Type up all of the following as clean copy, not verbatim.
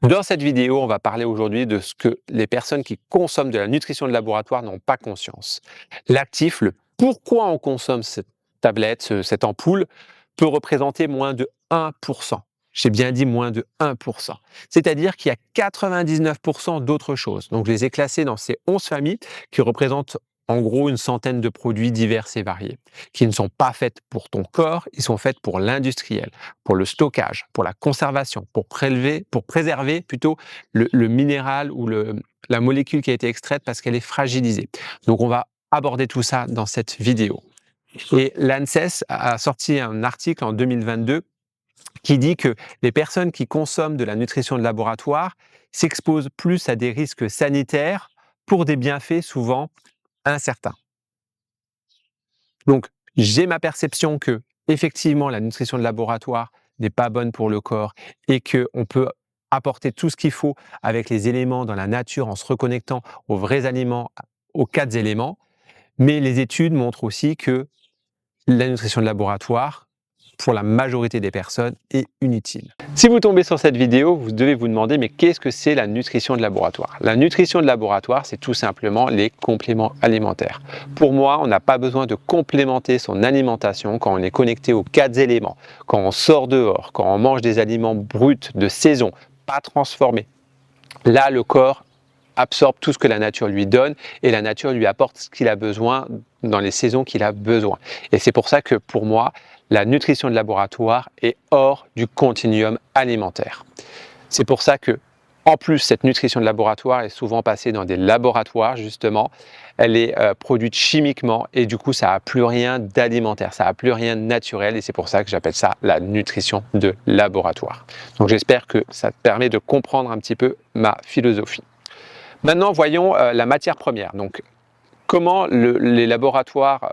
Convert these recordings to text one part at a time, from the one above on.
Dans cette vidéo, on va parler aujourd'hui de ce que les personnes qui consomment de la nutrition de laboratoire n'ont pas conscience. L'actif, le pourquoi on consomme cette tablette, cette ampoule, peut représenter moins de 1%. J'ai bien dit moins de 1%. C'est-à-dire qu'il y a 99% d'autres choses. Donc je les ai classés dans ces 11 familles qui représentent en gros une centaine de produits divers et variés, qui ne sont pas faits pour ton corps, ils sont faits pour l'industriel, pour le stockage, pour la conservation, pour préserver plutôt le minéral ou la molécule qui a été extraite parce qu'elle est fragilisée. Donc on va aborder tout ça dans cette vidéo. Et l'ANSES a sorti un article en 2022 qui dit que les personnes qui consomment de la nutrition de laboratoire s'exposent plus à des risques sanitaires pour des bienfaits souvent incertains. Donc, j'ai ma perception que, effectivement, la nutrition de laboratoire n'est pas bonne pour le corps et qu'on peut apporter tout ce qu'il faut avec les éléments dans la nature en se reconnectant aux vrais aliments, aux 4 éléments. Mais les études montrent aussi que la nutrition de laboratoire, pour la majorité des personnes, est inutile. Si vous tombez sur cette vidéo, vous devez vous demander mais qu'est-ce que c'est la nutrition de laboratoire? La nutrition de laboratoire, c'est tout simplement les compléments alimentaires. Pour moi, on n'a pas besoin de complémenter son alimentation quand on est connecté aux 4 éléments, quand on sort dehors, quand on mange des aliments bruts de saison, pas transformés. Là, le corps absorbe tout ce que la nature lui donne et la nature lui apporte ce qu'il a besoin dans les saisons qu'il a besoin. Et c'est pour ça que pour moi, la nutrition de laboratoire est hors du continuum alimentaire. C'est pour ça que, en plus, cette nutrition de laboratoire est souvent passée dans des laboratoires, justement. Elle est produite chimiquement et du coup, ça n'a plus rien d'alimentaire, ça n'a plus rien de naturel et c'est pour ça que j'appelle ça la nutrition de laboratoire. Donc j'espère que ça te permet de comprendre un petit peu ma philosophie. Maintenant, voyons la matière première. Donc, comment les laboratoires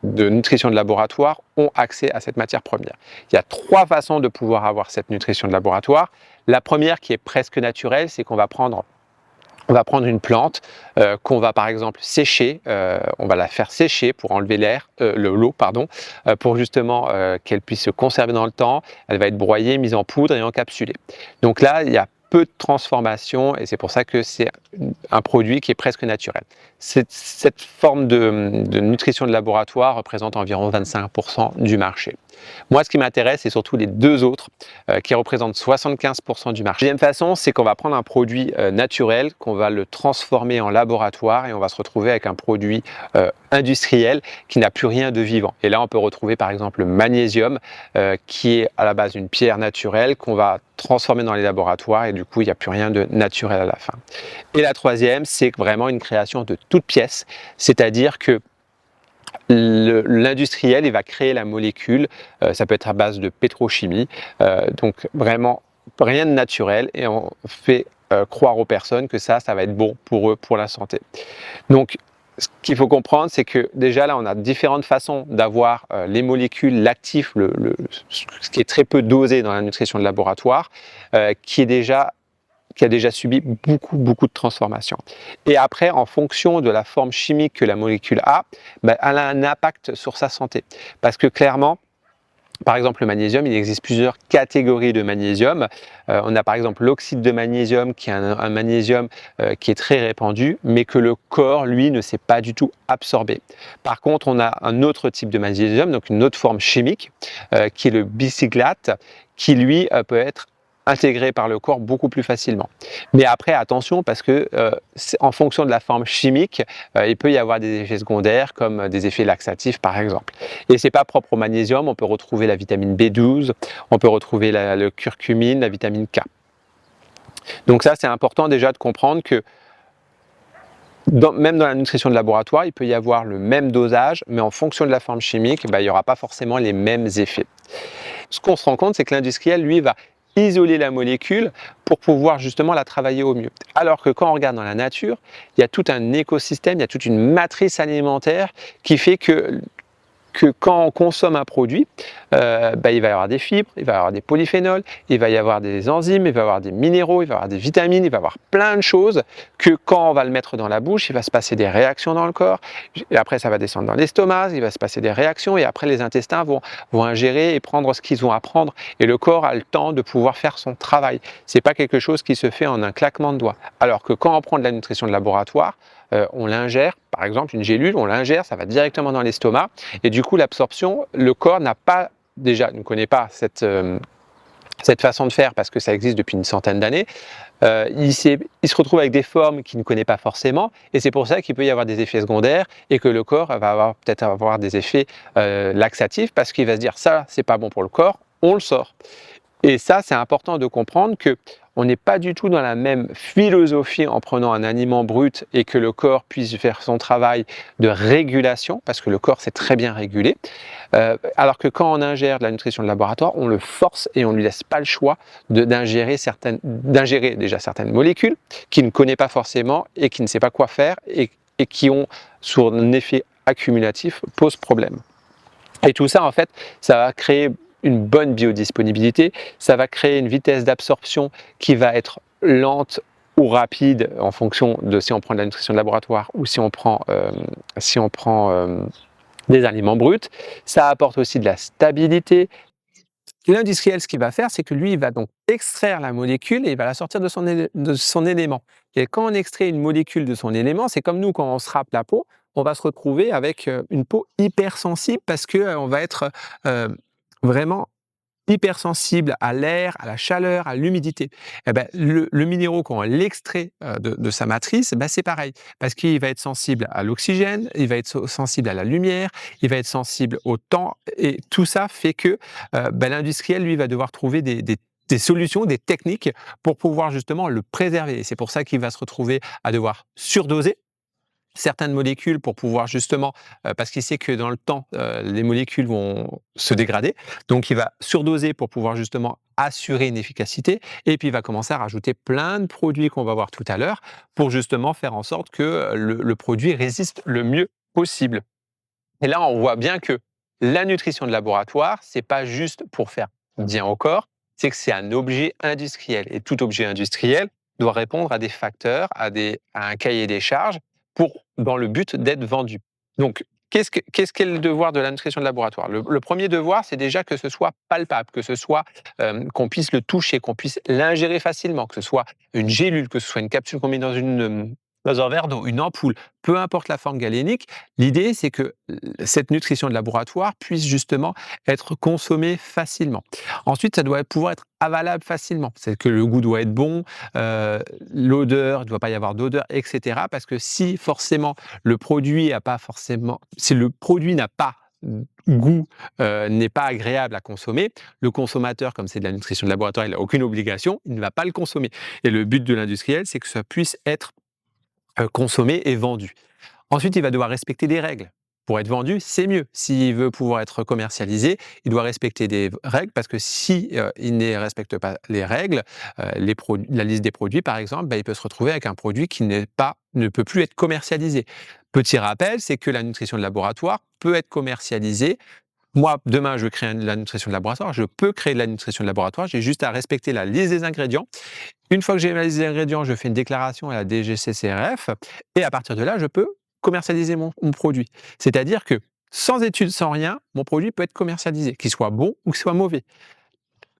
de nutrition de laboratoire ont accès à cette matière première. Il y a 3 façons de pouvoir avoir cette nutrition de laboratoire. La première, qui est presque naturelle, c'est qu'on va prendre une plante qu'on va par exemple sécher, on va la faire sécher pour enlever l'eau, pour justement qu'elle puisse se conserver dans le temps. Elle va être broyée, mise en poudre et encapsulée. Donc là, il y a peu de transformation et c'est pour ça que c'est un produit qui est presque naturel. Cette forme de nutrition de laboratoire représente environ 25% du marché. Moi, ce qui m'intéresse, c'est surtout les 2 autres qui représentent 75% du marché. La deuxième façon, c'est qu'on va prendre un produit naturel, qu'on va le transformer en laboratoire et on va se retrouver avec un produit industriel qui n'a plus rien de vivant. Et là, on peut retrouver par exemple le magnésium qui est à la base une pierre naturelle qu'on va transformer dans les laboratoires et du coup, il n'y a plus rien de naturel à la fin. Et la troisième, c'est vraiment une création de toute pièce, c'est-à-dire que l'industriel, il va créer la molécule, ça peut être à base de pétrochimie, donc vraiment rien de naturel et on fait croire aux personnes que ça va être bon pour eux, pour la santé. Donc, ce qu'il faut comprendre, c'est que déjà là, on a différentes façons d'avoir les molécules, l'actif, ce qui est très peu dosé dans la nutrition de laboratoire, qui a déjà subi beaucoup de transformations. Et après, en fonction de la forme chimique que la molécule a, elle a un impact sur sa santé. Parce que clairement, par exemple, le magnésium, il existe plusieurs catégories de magnésium. On a par exemple l'oxyde de magnésium, qui est un magnésium qui est très répandu, mais que le corps, lui, ne sait pas du tout absorber. Par contre, on a un autre type de magnésium, donc une autre forme chimique, qui est le bicyclate, qui lui peut être intégré par le corps beaucoup plus facilement. Mais après, attention, parce que en fonction de la forme chimique, il peut y avoir des effets secondaires comme des effets laxatifs par exemple. Et ce n'est pas propre au magnésium, on peut retrouver la vitamine B12, on peut retrouver le curcumine, la vitamine K. Donc ça, c'est important déjà de comprendre que même dans la nutrition de laboratoire, il peut y avoir le même dosage, mais en fonction de la forme chimique, il n'y aura pas forcément les mêmes effets. Ce qu'on se rend compte, c'est que l'industriel, lui, va isoler la molécule pour pouvoir justement la travailler au mieux. Alors que quand on regarde dans la nature, il y a tout un écosystème, il y a toute une matrice alimentaire qui fait que que quand on consomme un produit, il va y avoir des fibres, il va y avoir des polyphénols, il va y avoir des enzymes, il va y avoir des minéraux, il va y avoir des vitamines, il va y avoir plein de choses que quand on va le mettre dans la bouche, il va se passer des réactions dans le corps, et après ça va descendre dans l'estomac, il va se passer des réactions, et après les intestins vont ingérer et prendre ce qu'ils ont à prendre, et le corps a le temps de pouvoir faire son travail. C'est pas quelque chose qui se fait en un claquement de doigts. Alors que quand on prend de la nutrition de laboratoire, on l'ingère, par exemple une gélule, on l'ingère, ça va directement dans l'estomac, et du coup l'absorption, le corps n'a pas, déjà ne connaît pas cette façon de faire parce que ça existe depuis une centaine d'années. Il se retrouve avec des formes qu'il ne connaît pas forcément, et c'est pour ça qu'il peut y avoir des effets secondaires et que le corps va peut-être avoir des effets laxatifs parce qu'il va se dire ça c'est pas bon pour le corps, on le sort. Et ça, c'est important de comprendre que on n'est pas du tout dans la même philosophie en prenant un aliment brut et que le corps puisse faire son travail de régulation, parce que le corps sait très bien réguler, alors que quand on ingère de la nutrition de laboratoire, on le force et on ne lui laisse pas le choix d'ingérer déjà certaines molécules qu'il ne connaît pas forcément et qui ne sait pas quoi faire et qui ont, sur un effet accumulatif, posent problème. Et tout ça, en fait, ça va créer une bonne biodisponibilité, ça va créer une vitesse d'absorption qui va être lente ou rapide en fonction de si on prend de la nutrition de laboratoire ou si on prend des aliments bruts. Ça apporte aussi de la stabilité. L'industriel, ce qu'il va faire, c'est que lui, il va donc extraire la molécule et il va la sortir de son élément. Et quand on extrait une molécule de son élément, c'est comme nous, quand on se râpe la peau, on va se retrouver avec une peau hypersensible parce qu'on va être vraiment hypersensible à l'air, à la chaleur, à l'humidité. Eh ben, le minéraux, quand on l'extrait de sa matrice, ben, c'est pareil, parce qu'il va être sensible à l'oxygène, il va être sensible à la lumière, il va être sensible au temps, et tout ça fait que l'industriel, lui, va devoir trouver des solutions, des techniques pour pouvoir justement le préserver. Et c'est pour ça qu'il va se retrouver à devoir surdoser certaines molécules pour pouvoir justement, parce qu'il sait que dans le temps, les molécules vont se dégrader, donc il va surdoser pour pouvoir justement assurer une efficacité, et puis il va commencer à rajouter plein de produits qu'on va voir tout à l'heure pour justement faire en sorte que le produit résiste le mieux possible. Et là, on voit bien que la nutrition de laboratoire, c'est pas juste pour faire bien au corps, c'est que c'est un objet industriel. Et tout objet industriel doit répondre à des facteurs, à un cahier des charges dans le but d'être vendu. Donc, qu'est-ce qu'est le devoir de la nutrition de laboratoire? Le premier devoir, c'est déjà que ce soit palpable, que ce soit qu'on puisse le toucher, qu'on puisse l'ingérer facilement, que ce soit une gélule, que ce soit une capsule qu'on met dans un verre d'eau, une ampoule, peu importe la forme galénique. L'idée, c'est que cette nutrition de laboratoire puisse justement être consommée facilement. Ensuite, ça doit pouvoir être avalable facilement. C'est que le goût doit être bon, l'odeur, il ne doit pas y avoir d'odeur, etc. Parce que si forcément si le produit n'a pas goût, n'est pas agréable à consommer, le consommateur, comme c'est de la nutrition de laboratoire, il n'a aucune obligation, il ne va pas le consommer. Et le but de l'industriel, c'est que ça puisse être consommé et vendu. Ensuite, il va devoir respecter des règles. Pour être vendu, c'est mieux. S'il veut pouvoir être commercialisé, il doit respecter des règles, parce que si il ne respecte pas les règles, la liste des produits par exemple, il peut se retrouver avec un produit qui ne peut plus être commercialisé. Petit rappel, c'est que la nutrition de laboratoire peut être commercialisée. Moi, demain, je veux créer de la nutrition de laboratoire, je peux créer de la nutrition de laboratoire, j'ai juste à respecter la liste des ingrédients. Une fois que j'ai la liste des ingrédients, je fais une déclaration à la DGCCRF, et à partir de là, je peux commercialiser mon produit. C'est-à-dire que sans études, sans rien, mon produit peut être commercialisé, qu'il soit bon ou qu'il soit mauvais.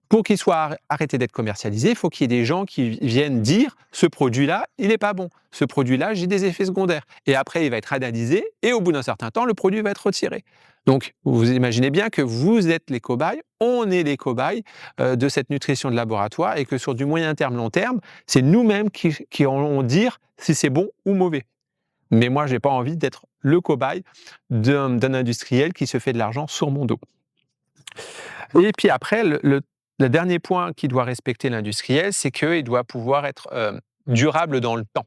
Pour qu'il soit arrêté d'être commercialisé, il faut qu'il y ait des gens qui viennent dire ce produit-là, il n'est pas bon. Ce produit-là, j'ai des effets secondaires. Et après, il va être analysé et au bout d'un certain temps, le produit va être retiré. Donc, vous imaginez bien que vous êtes les cobayes, on est les cobayes de cette nutrition de laboratoire, et que sur du moyen terme, long terme, c'est nous-mêmes qui allons dire si c'est bon ou mauvais. Mais moi, je n'ai pas envie d'être le cobaye d'un industriel qui se fait de l'argent sur mon dos. Et puis après, le dernier point qu'il doit respecter l'industriel, c'est qu'il doit pouvoir être durable dans le temps.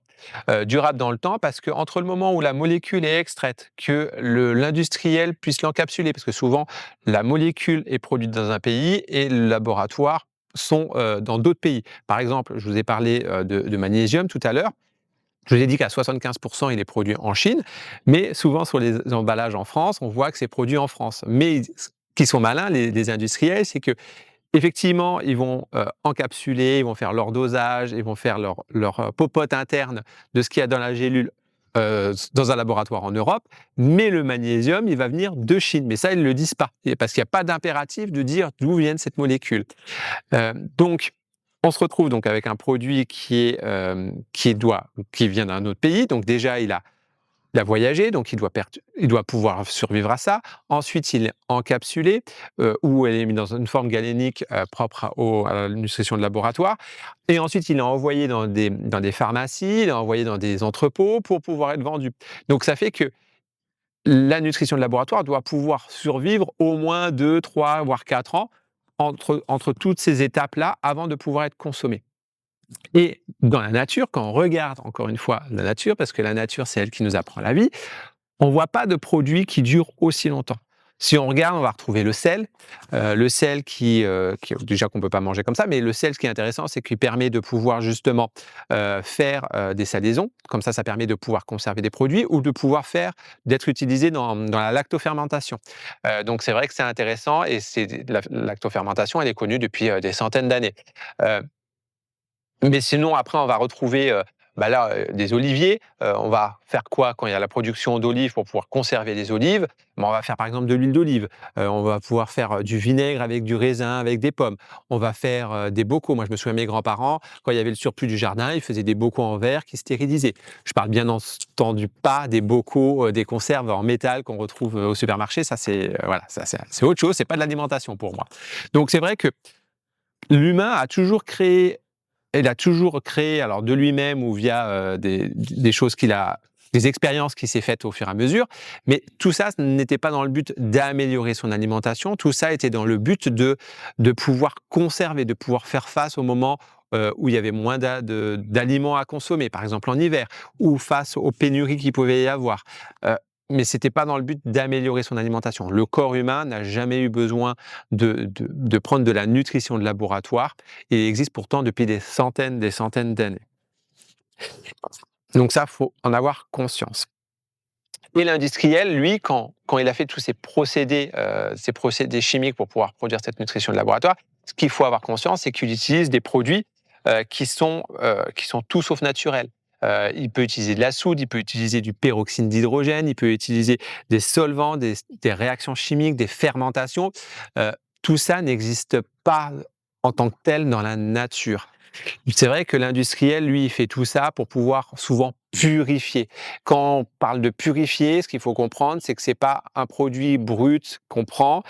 Durable dans le temps parce qu'entre le moment où la molécule est extraite, que l'industriel puisse l'encapsuler, parce que souvent la molécule est produite dans un pays et le laboratoire sont dans d'autres pays. Par exemple, je vous ai parlé de magnésium tout à l'heure. Je vous ai dit qu'à 75%, il est produit en Chine, mais souvent sur les emballages en France, on voit que c'est produit en France. Mais ce qui sont malins, les industriels, c'est que effectivement, ils vont encapsuler, ils vont faire leur dosage, ils vont faire leur popote interne de ce qu'il y a dans la gélule dans un laboratoire en Europe, mais le magnésium, il va venir de Chine. Mais ça, ils ne le disent pas, parce qu'il n'y a pas d'impératif de dire d'où vient cette molécule. Donc, on se retrouve donc avec un produit qui vient d'un autre pays. Donc déjà, il a voyagé, donc il doit pouvoir survivre à ça. Ensuite, il est encapsulé, ou elle est mise dans une forme galénique propre à la nutrition de laboratoire. Et ensuite, il est envoyé dans des pharmacies, il est envoyé dans des entrepôts pour pouvoir être vendu. Donc ça fait que la nutrition de laboratoire doit pouvoir survivre au moins 2, 3, voire 4 ans entre toutes ces étapes-là avant de pouvoir être consommée. Et dans la nature, quand on regarde encore une fois la nature, parce que la nature, c'est elle qui nous apprend la vie, on ne voit pas de produit qui dure aussi longtemps. Si on regarde, on va retrouver le sel déjà qu'on ne peut pas manger comme ça, mais le sel, ce qui est intéressant, c'est qu'il permet de pouvoir justement faire des salaisons. Comme ça permet de pouvoir conserver des produits ou de pouvoir d'être utilisé dans la lactofermentation. Donc c'est vrai que c'est intéressant et la lactofermentation, elle est connue depuis des centaines d'années. Euh, mais sinon, après, on va retrouver des oliviers. On va faire quoi quand il y a la production d'olives pour pouvoir conserver les olives? On va faire par exemple de l'huile d'olive. On va pouvoir faire du vinaigre avec du raisin, avec des pommes. On va faire des bocaux. Moi, je me souviens, mes grands-parents, quand il y avait le surplus du jardin, ils faisaient des bocaux en verre qui stérilisaient. Je parle bien entendu pas des bocaux, des conserves en métal qu'on retrouve au supermarché. Ça, c'est autre chose. C'est pas de l'alimentation pour moi. Donc, c'est vrai que l'humain a toujours créé il a toujours créé, alors de lui-même ou via des choses des expériences qu'il s'est faites au fur et à mesure, mais tout ça n'était pas dans le but d'améliorer son alimentation, tout ça était dans le but de pouvoir conserver, de pouvoir faire face au moment où il y avait moins d'aliments à consommer, par exemple en hiver, ou face aux pénuries qu'il pouvait y avoir. Mais ce n'était pas dans le but d'améliorer son alimentation. Le corps humain n'a jamais eu besoin de prendre de la nutrition de laboratoire. Il existe pourtant depuis des centaines d'années. Donc ça, il faut en avoir conscience. Et l'industriel, lui, quand il a fait tous ces procédés chimiques pour pouvoir produire cette nutrition de laboratoire, ce qu'il faut avoir conscience, c'est qu'il utilise des produits qui sont tout sauf naturels. Il peut utiliser de la soude, il peut utiliser du peroxyde d'hydrogène, il peut utiliser des solvants, des réactions chimiques, des fermentations. Tout ça n'existe pas en tant que tel dans la nature. C'est vrai que l'industriel, lui, il fait tout ça pour pouvoir souvent purifier. Quand on parle de purifier, ce qu'il faut comprendre, c'est que c'est pas un produit brut qu'on prend,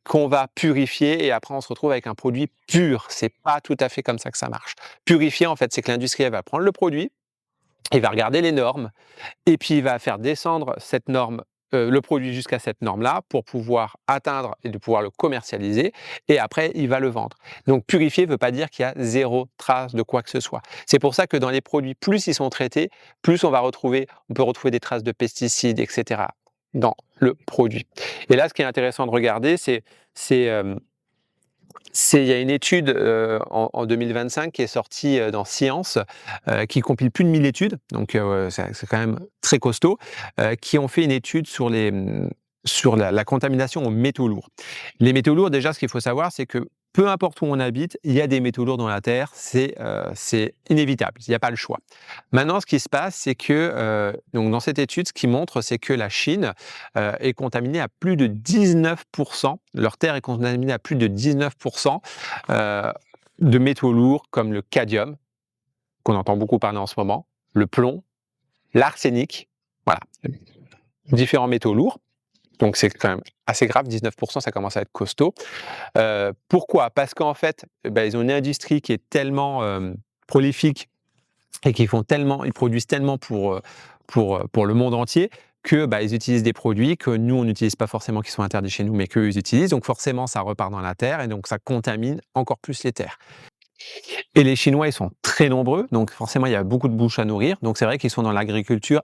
qu'on va purifier et après on se retrouve avec un produit pur. C'est pas tout à fait comme ça que ça marche. Purifier, en fait, c'est que l'industriel va prendre le produit, il va regarder les normes, et puis il va faire descendre cette norme, le produit jusqu'à cette norme-là pour pouvoir atteindre et de pouvoir le commercialiser et après il va le vendre. Donc purifier ne veut pas dire qu'il y a zéro trace de quoi que ce soit. C'est pour ça que dans les produits, plus ils sont traités, plus on peut retrouver des traces de pesticides, etc. dans le produit. Et là, ce qui est intéressant de regarder, il y a une étude en 2025 qui est sortie dans Science, qui compile plus de 1000 études, donc c'est quand même très costaud, qui ont fait une étude sur la contamination aux métaux lourds. Les métaux lourds, déjà, ce qu'il faut savoir, c'est que peu importe où on habite, il y a des métaux lourds dans la Terre, c'est inévitable, il n'y a pas le choix. Maintenant, ce qui se passe, c'est que donc dans cette étude, ce qui montre, c'est que la Chine est contaminée à plus de 19%, leur terre est contaminée à plus de 19% de métaux lourds comme le cadmium, qu'on entend beaucoup parler en ce moment, le plomb, l'arsenic, voilà, différents métaux lourds. Donc c'est quand même assez grave, 19%, ça commence à être costaud. Pourquoi? Parce qu'en fait, ils ont une industrie qui est tellement prolifique et ils produisent tellement pour le monde entier que ils utilisent des produits que nous, on n'utilise pas forcément, qui sont interdits chez nous, mais qu'eux, ils utilisent. Donc forcément, ça repart dans la terre et donc ça contamine encore plus les terres. Et les Chinois, ils sont très nombreux, donc forcément, il y a beaucoup de bouches à nourrir. Donc c'est vrai qu'ils sont dans l'agriculture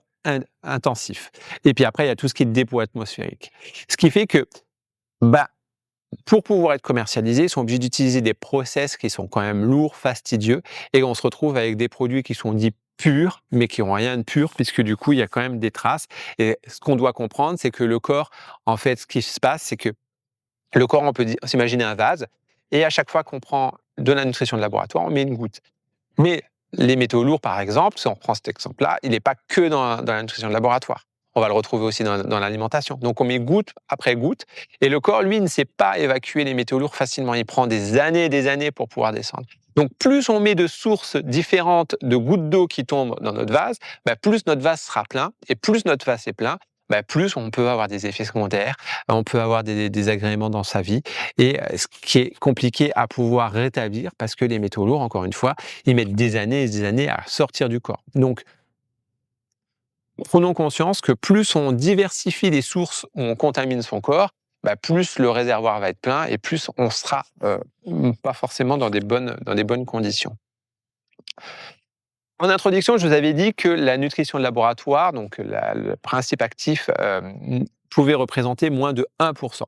intensif. Et puis après, il y a tout ce qui est dépôt atmosphérique. Ce qui fait que, pour pouvoir être commercialisés, ils sont obligés d'utiliser des process qui sont quand même lourds, fastidieux, et on se retrouve avec des produits qui sont dits purs, mais qui n'ont rien de pur, puisque du coup, il y a quand même des traces. Et ce qu'on doit comprendre, c'est que le corps, en fait, ce qui se passe, c'est que le corps, on peut s'imaginer un vase, et à chaque fois qu'on prend de la nutrition de laboratoire, on met une goutte. Mais les métaux lourds, par exemple, si on prend cet exemple-là, il n'est pas que dans la nutrition de laboratoire. On va le retrouver aussi dans l'alimentation. Donc on met goutte après goutte, et le corps, lui, ne sait pas évacuer les métaux lourds facilement. Il prend des années pour pouvoir descendre. Donc plus on met de sources différentes de gouttes d'eau qui tombent dans notre vase, bah, plus notre vase sera plein, et plus notre vase est plein, bah, plus on peut avoir des effets secondaires, on peut avoir des désagréments dans sa vie, et ce qui est compliqué à pouvoir rétablir, parce que les métaux lourds, encore une fois, ils mettent des années et des années à sortir du corps. Donc, prenons conscience que plus on diversifie les sources où on contamine son corps, bah, plus le réservoir va être plein, et plus on sera pas forcément dans des bonnes conditions. En introduction, je vous avais dit que la nutrition de laboratoire, donc le principe actif, pouvait représenter moins de 1%.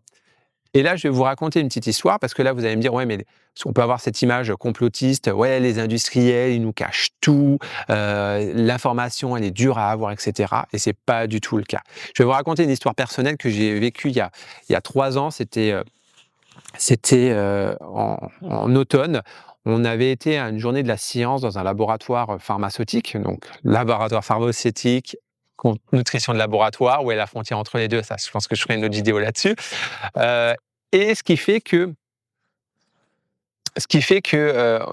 Et là, je vais vous raconter une petite histoire, parce que là, vous allez me dire, ouais, mais on peut avoir cette image complotiste, ouais, les industriels, ils nous cachent tout, l'information, elle est dure à avoir, etc. Et c'est pas du tout le cas. Je vais vous raconter une histoire personnelle que j'ai vécue il y a 3 ans. C'était en automne. On avait été à une journée de la science dans un laboratoire pharmaceutique, donc laboratoire pharmaceutique, nutrition de laboratoire, où est la frontière entre les deux, ça, je pense que je ferai une autre vidéo là-dessus. Euh, et ce qui fait que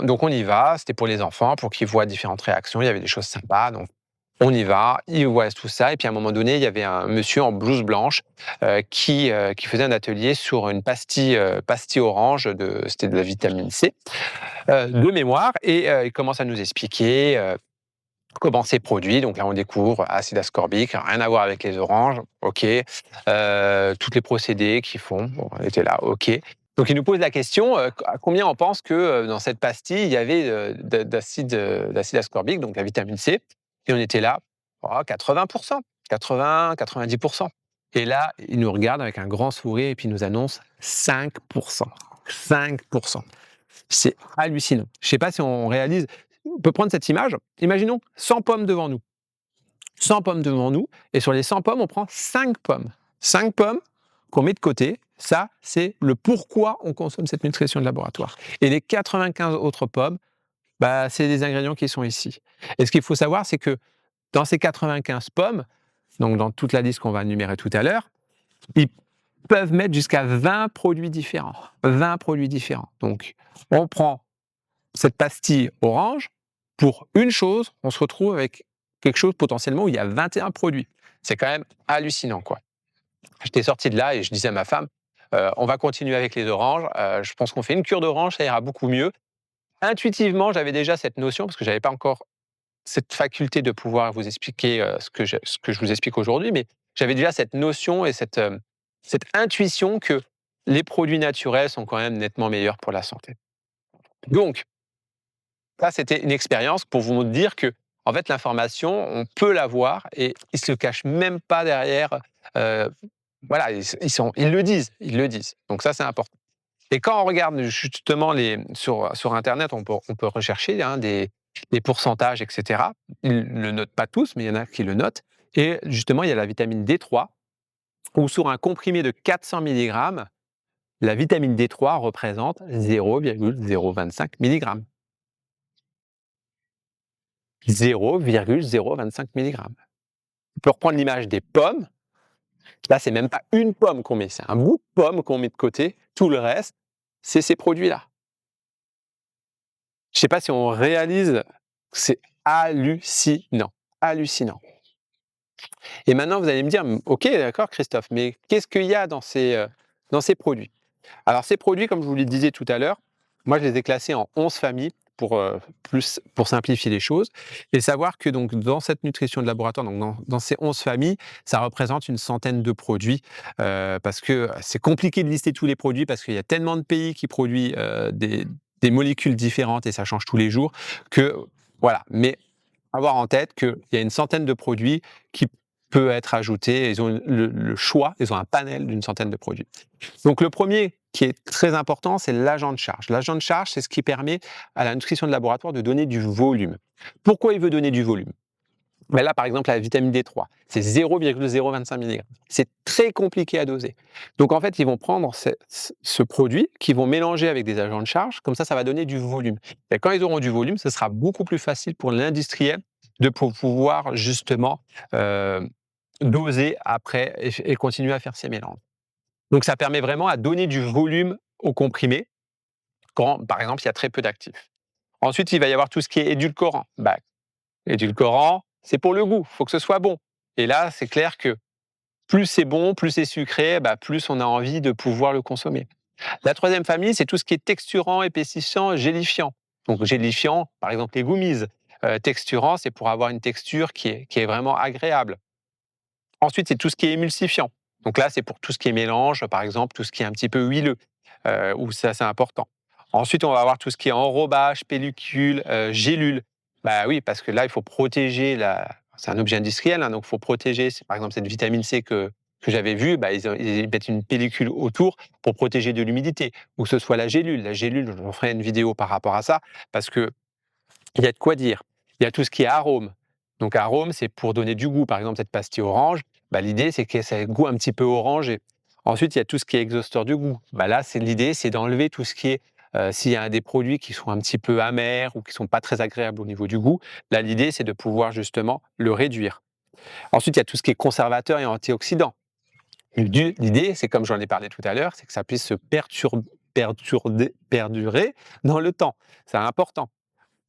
donc on y va, c'était pour les enfants, pour qu'ils voient différentes réactions, il y avait des choses sympas, donc on y va, ils voient tout ça, et puis à un moment donné, il y avait un monsieur en blouse blanche qui faisait un atelier sur une pastille orange, c'était de la vitamine C, de mémoire, et il commence à nous expliquer comment c'est produit. Donc là, on découvre acide ascorbique, rien à voir avec les oranges, ok. Tous les procédés qu'ils font, bon, on était là, ok. Donc il nous pose la question, à combien on pense que dans cette pastille, il y avait d'acide ascorbique, donc la vitamine C. Et on était là, oh, 80%, 80, 90%. Et là, il nous regarde avec un grand sourire et puis il nous annonce 5%. 5%. C'est hallucinant. Je ne sais pas si on réalise. On peut prendre cette image. Imaginons 100 pommes devant nous. 100 pommes devant nous. Et sur les 100 pommes, on prend 5 pommes. 5 pommes qu'on met de côté. Ça, c'est le pourquoi on consomme cette nutrition de laboratoire. Et les 95 autres pommes, bah, c'est des ingrédients qui sont ici. Et ce qu'il faut savoir, c'est que dans ces 95 pommes, donc dans toute la liste qu'on va énumérer tout à l'heure, ils peuvent mettre jusqu'à 20 produits différents. 20 produits différents. Donc, on prend cette pastille orange, pour une chose, on se retrouve avec quelque chose potentiellement où il y a 21 produits. C'est quand même hallucinant, quoi. J'étais sorti de là et je disais à ma femme, on va continuer avec les oranges. Je pense qu'on fait une cure d'orange, ça ira beaucoup mieux. Intuitivement, j'avais déjà cette notion, parce que je n'avais pas encore cette faculté de pouvoir vous expliquer ce que je vous explique aujourd'hui, mais j'avais déjà cette notion et cette intuition que les produits naturels sont quand même nettement meilleurs pour la santé. Donc, ça, c'était une expérience pour vous dire que, en fait, l'information, on peut l'avoir, et ils se cachent même pas derrière. euh, voilà, ils le disent, ils le disent. Donc ça, c'est important. Et quand on regarde justement sur Internet, on peut rechercher des pourcentages, etc. Ils ne le notent pas tous, mais il y en a qui le notent. Et justement, il y a la vitamine D3, où sur un comprimé de 400 mg, la vitamine D3 représente 0,025 mg. 0,025 mg. On peut reprendre l'image des pommes. Là, c'est même pas une pomme qu'on met, c'est un bout de pomme qu'on met de côté. Tout le reste, c'est ces produits-là. Je ne sais pas si on réalise, c'est hallucinant. Hallucinant. Et maintenant, vous allez me dire, ok, d'accord, Christophe, mais qu'est-ce qu'il y a dans ces produits? Alors, ces produits, comme je vous le disais tout à l'heure, moi, je les ai classés en 11 familles pour simplifier les choses, et savoir que donc, dans cette nutrition de laboratoire, donc dans ces 11 familles, ça représente une centaine de produits, parce que c'est compliqué de lister tous les produits, parce qu'il y a tellement de pays qui produisent des molécules différentes, et ça change tous les jours, que voilà. Mais avoir en tête qu'il y a une centaine de produits qui peut être ajoutés. Ils ont le choix, ils ont un panel d'une centaine de produits. Donc le premier qui est très important, c'est l'agent de charge. L'agent de charge, c'est ce qui permet à la nutrition de laboratoire de donner du volume. Pourquoi il veut donner du volume? Ben là, par exemple, la vitamine D3, c'est 0,025 mg. C'est très compliqué à doser. Donc, en fait, ils vont prendre ce produit, qu'ils vont mélanger avec des agents de charge, comme ça va donner du volume. Et quand ils auront du volume, ce sera beaucoup plus facile pour l'industriel de pouvoir justement doser après et continuer à faire ses mélanges. Donc, ça permet vraiment à donner du volume au comprimé quand, par exemple, il y a très peu d'actifs. Ensuite, il va y avoir tout ce qui est édulcorant. Bah, édulcorant, c'est pour le goût, il faut que ce soit bon. Et là, c'est clair que plus c'est bon, plus c'est sucré, bah, plus on a envie de pouvoir le consommer. La troisième famille, c'est tout ce qui est texturant, épaississant, gélifiant. Donc gélifiant, par exemple les gummies. Texturant, c'est pour avoir une texture qui est vraiment agréable. Ensuite, c'est tout ce qui est émulsifiant. Donc là, c'est pour tout ce qui est mélange, par exemple, tout ce qui est un petit peu huileux, où c'est assez important. Ensuite, on va avoir tout ce qui est enrobage, pellicule, gélule. Bah oui, parce que là, il faut protéger la. C'est un objet industriel, hein, donc il faut protéger, par exemple, cette vitamine C que j'avais vue, bah, ils mettent une pellicule autour pour protéger de l'humidité, ou que ce soit la gélule. La gélule, je ferai une vidéo par rapport à ça, parce que il y a de quoi dire. Il y a tout ce qui est arôme. Donc arôme, c'est pour donner du goût. Par exemple, cette pastille orange, bah, l'idée, c'est que ça ait le goût un petit peu orangé. Ensuite, il y a tout ce qui est exhausteur du goût. Bah, là, l'idée, c'est d'enlever tout ce qui est, s'il y a des produits qui sont un petit peu amers ou qui ne sont pas très agréables au niveau du goût, là, l'idée, c'est de pouvoir justement le réduire. Ensuite, il y a tout ce qui est conservateur et antioxydant. L'idée, c'est comme j'en ai parlé tout à l'heure, c'est que ça puisse se perdurer dans le temps. C'est important.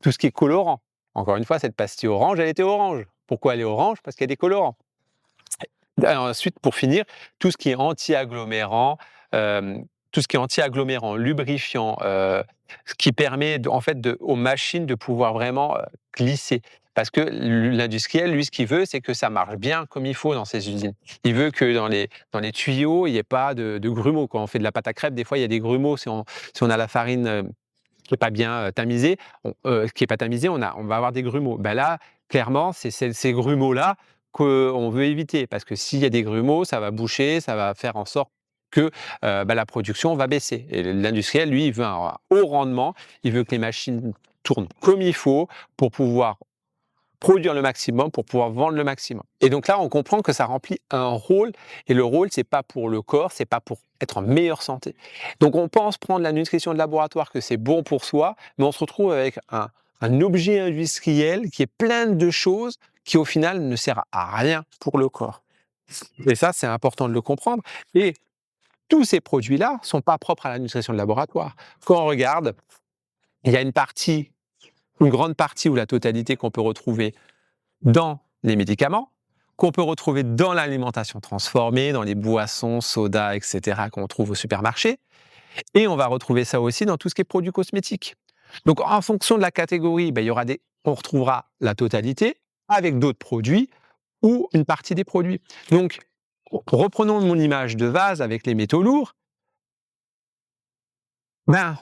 Tout ce qui est colorant. Encore une fois, cette pastille orange, elle était orange. Pourquoi elle est orange? Parce qu'il y a des colorants. Ensuite, pour finir, tout ce qui est anti-agglomérant, tout ce qui est anti-agglomérant, lubrifiant, ce qui permet en fait aux machines de pouvoir vraiment glisser. Parce que l'industriel, lui, ce qu'il veut, c'est que ça marche bien comme il faut dans ses usines. Il veut que dans les tuyaux, il n'y ait pas de grumeaux. Quand on fait de la pâte à crêpes, des fois, il y a des grumeaux si on a la farine qui n'est pas bien tamisé, qui est pas tamisé, on va avoir des grumeaux. Ben là, clairement, c'est ces grumeaux-là qu'on veut éviter, parce que s'il y a des grumeaux, ça va boucher, ça va faire en sorte que la production va baisser. Et l'industriel, lui, il veut un haut rendement, il veut que les machines tournent comme il faut pour pouvoir produire le maximum, pour pouvoir vendre le maximum. Et donc là, on comprend que ça remplit un rôle, et le rôle, c'est pas pour le corps, c'est pas pour être en meilleure santé. Donc on pense prendre la nutrition de laboratoire, que c'est bon pour soi, mais on se retrouve avec un objet industriel qui est plein de choses qui au final ne sert à rien pour le corps. Et ça, c'est important de le comprendre. Et tous ces produits-là sont pas propres à la nutrition de laboratoire. Quand on regarde, il y a une grande partie ou la totalité qu'on peut retrouver dans les médicaments, qu'on peut retrouver dans l'alimentation transformée, dans les boissons, sodas, etc., qu'on trouve au supermarché. Et on va retrouver ça aussi dans tout ce qui est produits cosmétiques. Donc, en fonction de la catégorie, on retrouvera la totalité avec d'autres produits ou une partie des produits. Donc, reprenons mon image de vase avec les métaux lourds.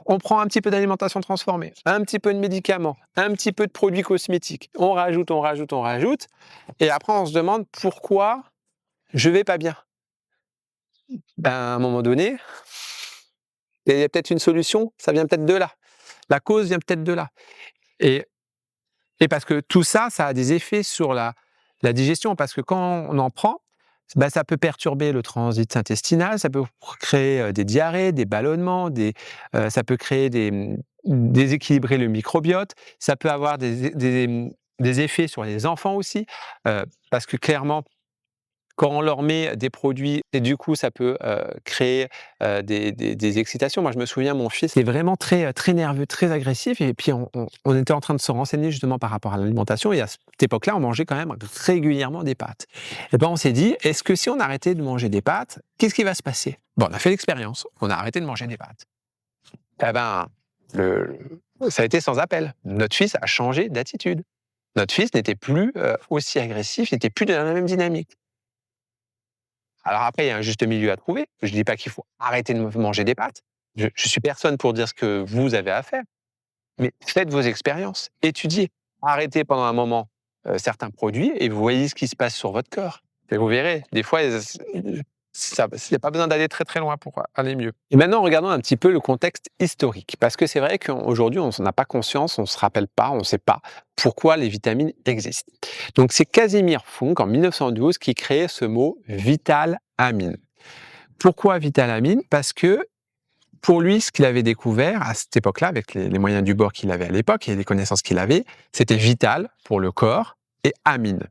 On prend un petit peu d'alimentation transformée, un petit peu de médicaments, un petit peu de produits cosmétiques. On rajoute, on rajoute, on rajoute. Et après, on se demande pourquoi je vais pas bien. À un moment donné, il y a peut-être une solution, ça vient peut-être de là. La cause vient peut-être de là. Et, et parce que tout ça, ça a des effets sur la digestion. Parce que quand on en prend, ça peut perturber le transit intestinal, ça peut créer des diarrhées, des ballonnements, ça peut créer déséquilibrer le microbiote, ça peut avoir des effets sur les enfants aussi, parce que clairement, quand on leur met des produits, et du coup, ça peut créer des excitations. Moi, je me souviens, mon fils est vraiment très, très nerveux, très agressif. Et puis, on était en train de se renseigner justement par rapport à l'alimentation. Et à cette époque-là, on mangeait quand même régulièrement des pâtes. Et ben, on s'est dit, est-ce que si on arrêtait de manger des pâtes, qu'est-ce qui va se passer? Bon, on a fait l'expérience. On a arrêté de manger des pâtes. Eh ben, le- ça a été sans appel. Notre fils a changé d'attitude. Notre fils n'était plus aussi agressif, n'était plus dans la même dynamique. Alors après, il y a un juste milieu à trouver. Je ne dis pas qu'il faut arrêter de manger des pâtes. Je suis personne pour dire ce que vous avez à faire. Mais faites vos expériences, étudiez. Arrêtez pendant un moment certains produits et vous voyez ce qui se passe sur votre corps. Et vous verrez, des fois, Il n'y a pas besoin d'aller très très loin pour aller mieux. Et maintenant, regardons un petit peu le contexte historique, parce que c'est vrai qu'aujourd'hui, on n'en a pas conscience, on ne se rappelle pas, on ne sait pas pourquoi les vitamines existent. Donc c'est Casimir Funk en 1912 qui créait ce mot vital-amine. Pourquoi vital-amine? Parce que pour lui, ce qu'il avait découvert à cette époque-là, avec les moyens du bord qu'il avait à l'époque et les connaissances qu'il avait, c'était vital pour le corps et amine.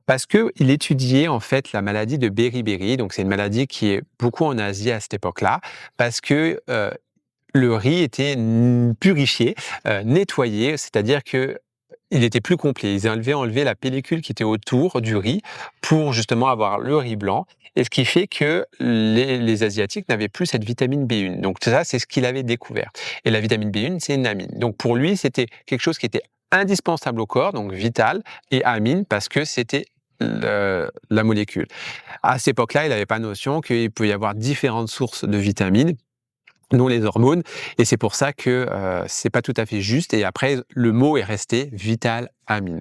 Parce qu'il étudiait en fait la maladie de Beriberi, donc c'est une maladie qui est beaucoup en Asie à cette époque-là, parce que le riz était purifié, nettoyé, c'est-à-dire que il était plus complet. Ils avaient enlevé la pellicule qui était autour du riz pour justement avoir le riz blanc. Et ce qui fait que les Asiatiques n'avaient plus cette vitamine B1. Donc ça, c'est ce qu'il avait découvert. Et la vitamine B1, c'est une amine. Donc pour lui, c'était quelque chose qui était indispensable au corps, donc vital, et amine parce que c'était la molécule. À cette époque-là, il n'avait pas notion qu'il peut y avoir différentes sources de vitamines dont les hormones, et c'est pour ça que c'est pas tout à fait juste. Et après, le mot est resté vital amine.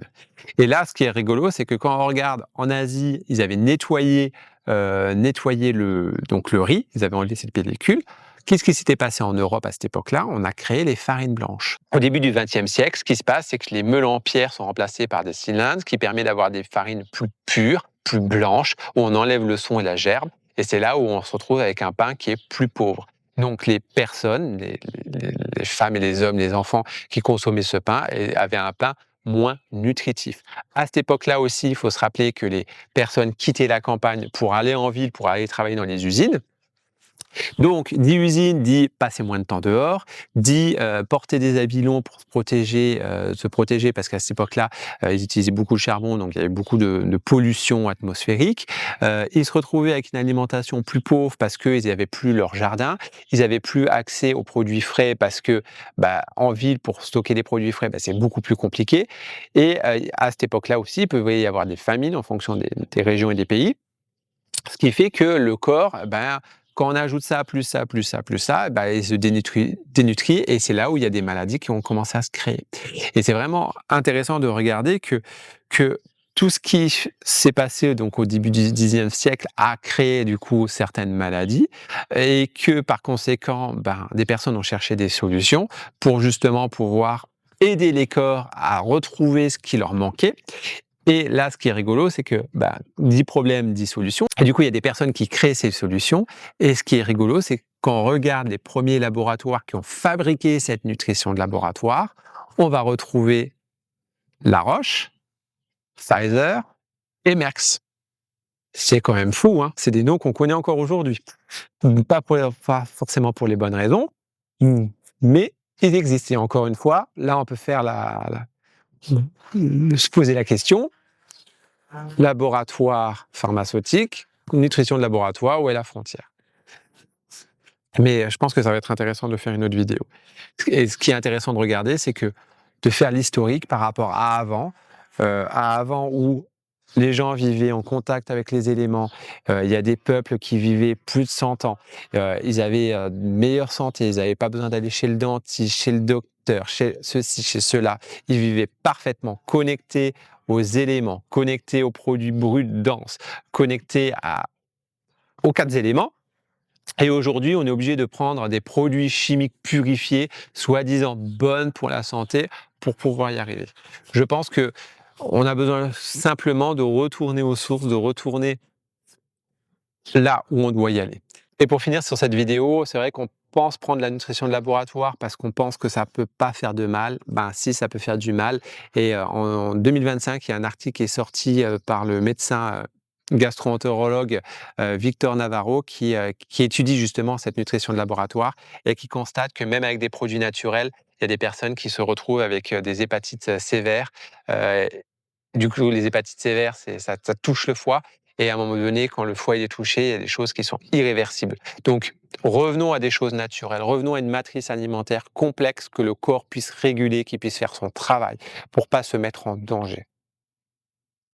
Et là, ce qui est rigolo, c'est que quand on regarde en Asie, ils avaient nettoyé donc le riz, ils avaient enlevé cette pellicule. Qu'est-ce qui s'était passé en Europe à cette époque-là? On a créé les farines blanches. Au début du XXe siècle, ce qui se passe, c'est que les meules en pierre sont remplacées par des cylindres, ce qui permet d'avoir des farines plus pures, plus blanches, où on enlève le son et la gerbe. Et c'est là où on se retrouve avec un pain qui est plus pauvre. Donc les personnes, les femmes et les hommes, les enfants qui consommaient ce pain avaient un pain moins nutritif. À cette époque-là aussi, il faut se rappeler que les personnes quittaient la campagne pour aller en ville, pour aller travailler dans les usines. Donc, dit usine, dit passer moins de temps dehors, dit porter des habits longs pour se protéger parce qu'à cette époque-là, ils utilisaient beaucoup de charbon, donc il y avait beaucoup de pollution atmosphérique. Ils se retrouvaient avec une alimentation plus pauvre parce qu'ils n'avaient plus leur jardin, ils n'avaient plus accès aux produits frais parce que en ville, pour stocker des produits frais, c'est beaucoup plus compliqué. Et à cette époque-là aussi, il pouvait y avoir des famines en fonction des régions et des pays. Ce qui fait que le corps, quand on ajoute ça, plus ça, plus ça, plus ça, il se dénutrit et c'est là où il y a des maladies qui ont commencé à se créer. Et c'est vraiment intéressant de regarder que tout ce qui s'est passé donc au début du Xe siècle a créé du coup certaines maladies et que par conséquent, des personnes ont cherché des solutions pour justement pouvoir aider les corps à retrouver ce qui leur manquait. Et là, ce qui est rigolo, c'est que 10 problèmes, 10 solutions. Et du coup, il y a des personnes qui créent ces solutions. Et ce qui est rigolo, c'est quand on regarde les premiers laboratoires qui ont fabriqué cette nutrition de laboratoire, on va retrouver La Roche, Pfizer et Merckx. C'est quand même fou, hein. C'est des noms qu'on connaît encore aujourd'hui. Pas forcément pour les bonnes raisons, mais ils existent. Et encore une fois, là, on peut faire se poser la question. Laboratoire pharmaceutique, nutrition de laboratoire, où est la frontière? Mais je pense que ça va être intéressant de faire une autre vidéo. Et ce qui est intéressant de regarder, c'est que de faire l'historique par rapport à avant où les gens vivaient en contact avec les éléments. Il y a des peuples qui vivaient plus de 100 ans. Ils avaient une meilleure santé, ils n'avaient pas besoin d'aller chez le dentiste, chez le docteur, chez ceci, chez cela. Ils vivaient parfaitement connectés aux éléments, connectés aux produits bruts denses, connectés aux 4 éléments. Et aujourd'hui, on est obligé de prendre des produits chimiques purifiés, soi-disant bonnes pour la santé, pour pouvoir y arriver. Je pense que on a besoin simplement de retourner aux sources, de retourner là où on doit y aller. Et pour finir sur cette vidéo, c'est vrai qu'on pense prendre la nutrition de laboratoire parce qu'on pense que ça peut pas faire de mal. Si, ça peut faire du mal. Et en 2025, il y a un article qui est sorti par le médecin gastro-entérologue Victor Navarro qui étudie justement cette nutrition de laboratoire et qui constate que même avec des produits naturels, il y a des personnes qui se retrouvent avec des hépatites sévères. Du coup, les hépatites sévères, ça touche le foie. Et à un moment donné, quand le foie est touché, il y a des choses qui sont irréversibles. Donc, revenons à des choses naturelles. Revenons à une matrice alimentaire complexe que le corps puisse réguler, qui puisse faire son travail pour pas se mettre en danger.